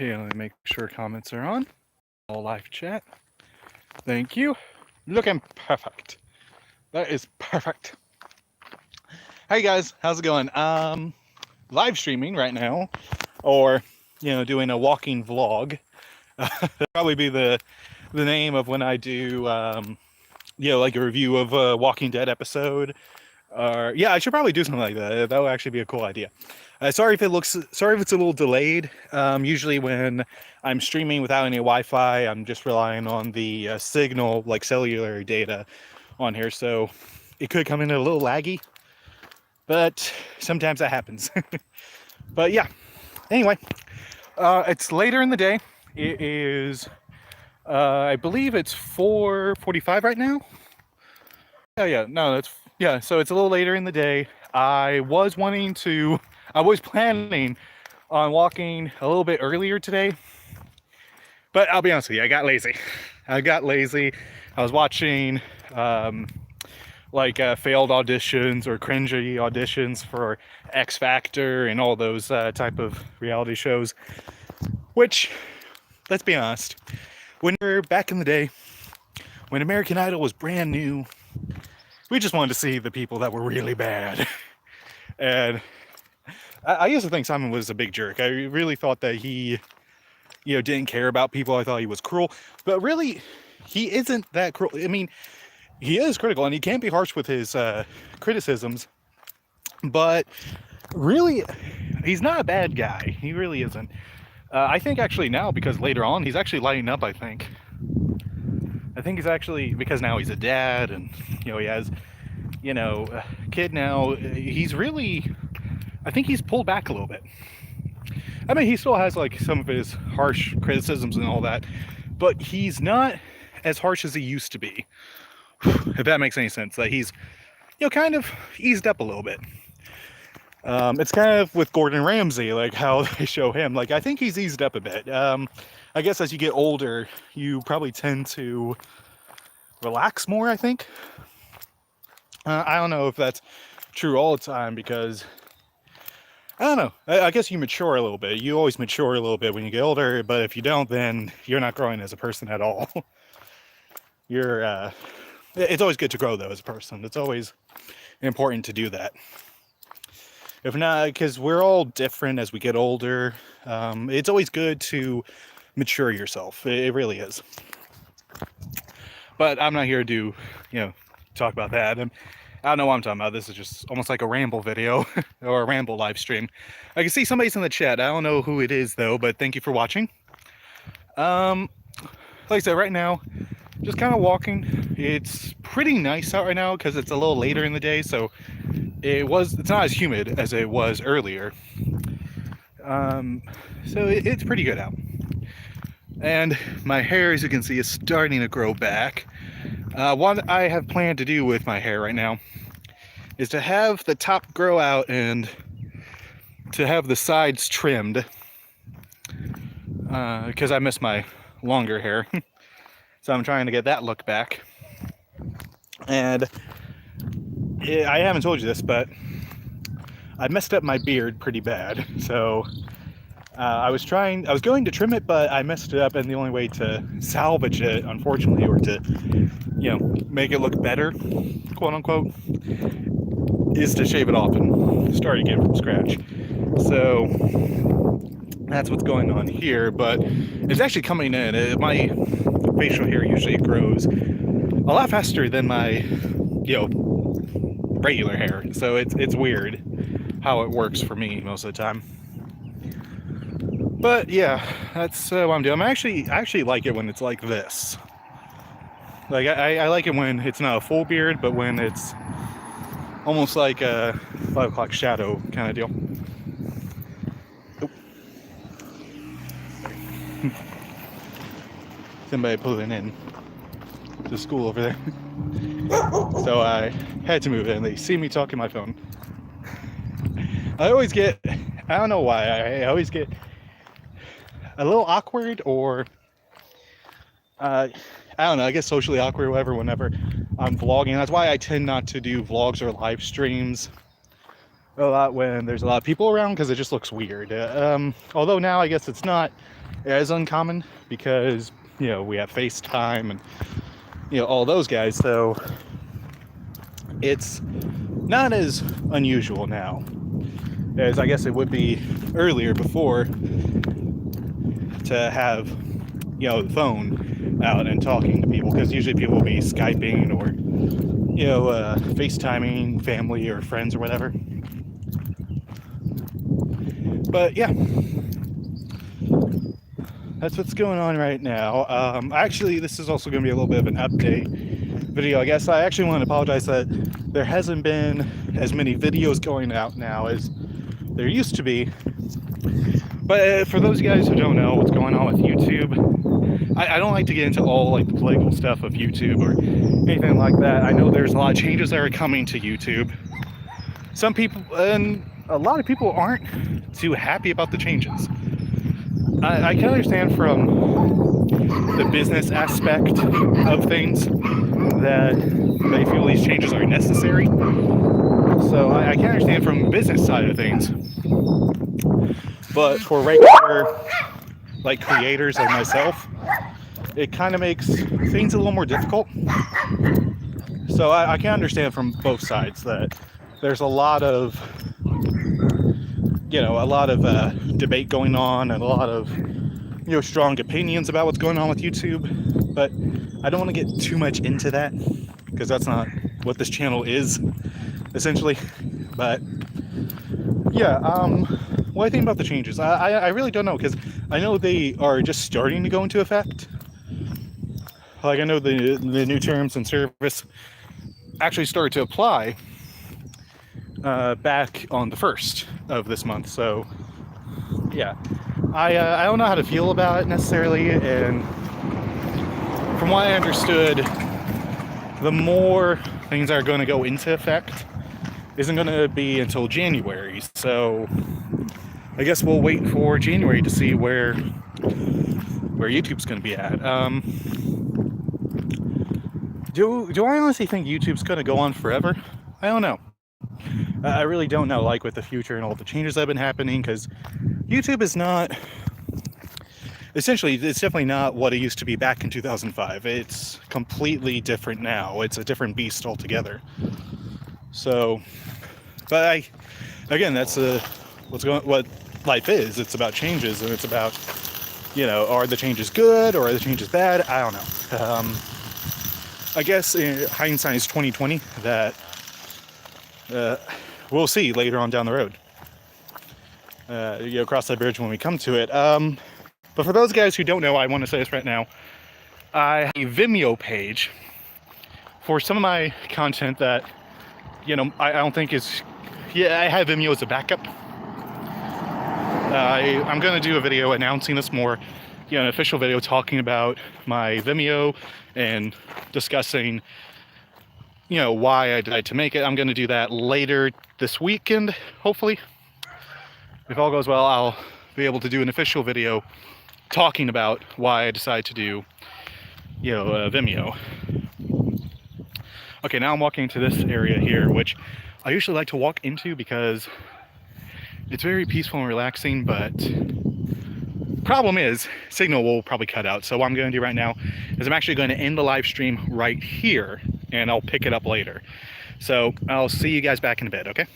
Okay, let me make sure comments are on. All live chat. Thank you. Looking perfect. That is perfect. Hey guys, how's it going? Live streaming right now, or doing a walking vlog. That'll probably be the name of when I do like a review of a Walking Dead episode. Or yeah, I should probably do something like that. That would actually be a cool idea. Sorry if it's a little delayed. Usually when I'm streaming without any Wi-Fi, I'm just relying on the signal, like cellular data on here, so it could come in a little laggy, but sometimes that happens. But yeah, anyway, it's later in the day. It is I believe it's 4:45 right now. So it's a little later in the day. I was planning on walking a little bit earlier today, but I'll be honest with you, I got lazy. I was watching failed auditions or cringy auditions for X Factor and all those type of reality shows, which, let's be honest, when we're back in the day, when American Idol was brand new, we just wanted to see the people that were really bad. And I used to think Simon was a big jerk. I really thought that he, didn't care about people. I thought he was cruel. But really, he isn't that cruel. I mean, he is critical, and he can be harsh with his criticisms. But really, he's not a bad guy. He really isn't. I think actually now, because later on, he's actually lighting up, I think he's actually, because now he's a dad, and he has a kid now. He's really, I think he's pulled back a little bit. I mean, he still has like some of his harsh criticisms and all that, but he's not as harsh as he used to be, if that makes any sense. That he's kind of eased up a little bit. It's kind of with Gordon Ramsay, like how they show him. Like, I think he's eased up a bit. I guess as you get older, you probably tend to relax more, I think. I don't know if that's true all the time, because I don't know. I guess you mature a little bit. You always mature a little bit when you get older, but if you don't, then you're not growing as a person at all. It's always good to grow, though, as a person. It's always important to do that. If not, because we're all different as we get older, it's always good to mature yourself. It really is. But I'm not here to, talk about that. And I don't know what I'm talking about. This is just almost like a ramble video or a ramble live stream. I can see somebody's in the chat. I don't know who it is, though, but thank you for watching. Like I said, right now, just kind of walking. It's pretty nice out right now because it's a little later in the day, so it's not as humid as it was earlier. So it's pretty good out. And my hair, as you can see, is starting to grow back. What I have planned to do with my hair right now is to have the top grow out and to have the sides trimmed, because I miss my longer hair. So I'm trying to get that look back. And I haven't told you this, but I messed up my beard pretty bad. So I was going to trim it, but I messed it up, and the only way to salvage it, unfortunately, or to, make it look better, quote unquote, is to shave it off and start again from scratch. So that's what's going on here, but it's actually coming in. My facial hair usually grows a lot faster than my, regular hair. So it's weird how it works for me most of the time. But yeah, that's what I'm doing. I actually like it when it's like this. Like I like it when it's not a full beard, but when it's almost like a 5 o'clock shadow kind of deal. Somebody pulling in to school over there. So I had to move in. They see me talking my phone. I don't know why, I always get a little awkward, or I don't know, I guess socially awkward or whatever, whenever I'm vlogging. That's why I tend not to do vlogs or live streams a lot when there's a lot of people around, because it just looks weird. Although now I guess it's not as uncommon because, you know, we have FaceTime and, you know, all those guys. So it's not as unusual now as I guess it would be earlier before to have, you know, the phone out and talking to people, because usually people will be Skyping or, you know, FaceTiming family or friends or whatever. But yeah, that's what's going on right now. Actually, this is also going to be a little bit of an update video. I guess I actually want to apologize that there hasn't been as many videos going out now as there used to be. But for those guys who don't know what's going on with YouTube, I don't like to get into all like the political stuff of YouTube or anything like that. I know there's a lot of changes that are coming to YouTube. Some people, and a lot of people, aren't too happy about the changes. I can understand from the business aspect of things that they feel these changes are necessary. So I can understand from the business side of things. But for regular, like, creators like myself, it kind of makes things a little more difficult. So I can understand from both sides that there's a lot of, you know, debate going on and a lot of, you know, strong opinions about what's going on with YouTube. But I don't want to get too much into that because that's not what this channel is, essentially. But yeah, what I think about the changes, I really don't know, because I know they are just starting to go into effect. Like, I know the new terms and service actually started to apply back on the 1st of this month. So yeah, I don't know how to feel about it necessarily, and from what I understood, the more things are going to go into effect isn't going to be until January. So I guess we'll wait for January to see where YouTube's going to be at. Do I honestly think YouTube's going to go on forever? I don't know. I really don't know, like, with the future and all the changes that have been happening, because YouTube is not, essentially, it's definitely not what it used to be back in 2005. It's completely different now. It's a different beast altogether. So, but again, that's what life is. It's about changes, and it's about, you know, are the changes good or are the changes bad? I don't know. I guess hindsight is 2020. That we'll see later on down the road. You know, cross that bridge when we come to it. But for those guys who don't know, I want to say this right now. I have a Vimeo page for some of my content that, you know, I don't think is. Yeah, I have Vimeo as a backup. I'm going to do a video announcing this more, you know, an official video talking about my Vimeo and discussing, you know, why I decided to make it. I'm going to do that later this weekend, hopefully. If all goes well, I'll be able to do an official video talking about why I decided to do, you know, Vimeo. Okay, now I'm walking into this area here, which I usually like to walk into because it's very peaceful and relaxing, but problem is, signal will probably cut out. So what I'm going to do right now is I'm actually going to end the live stream right here, and I'll pick it up later. So I'll see you guys back in a bit, okay?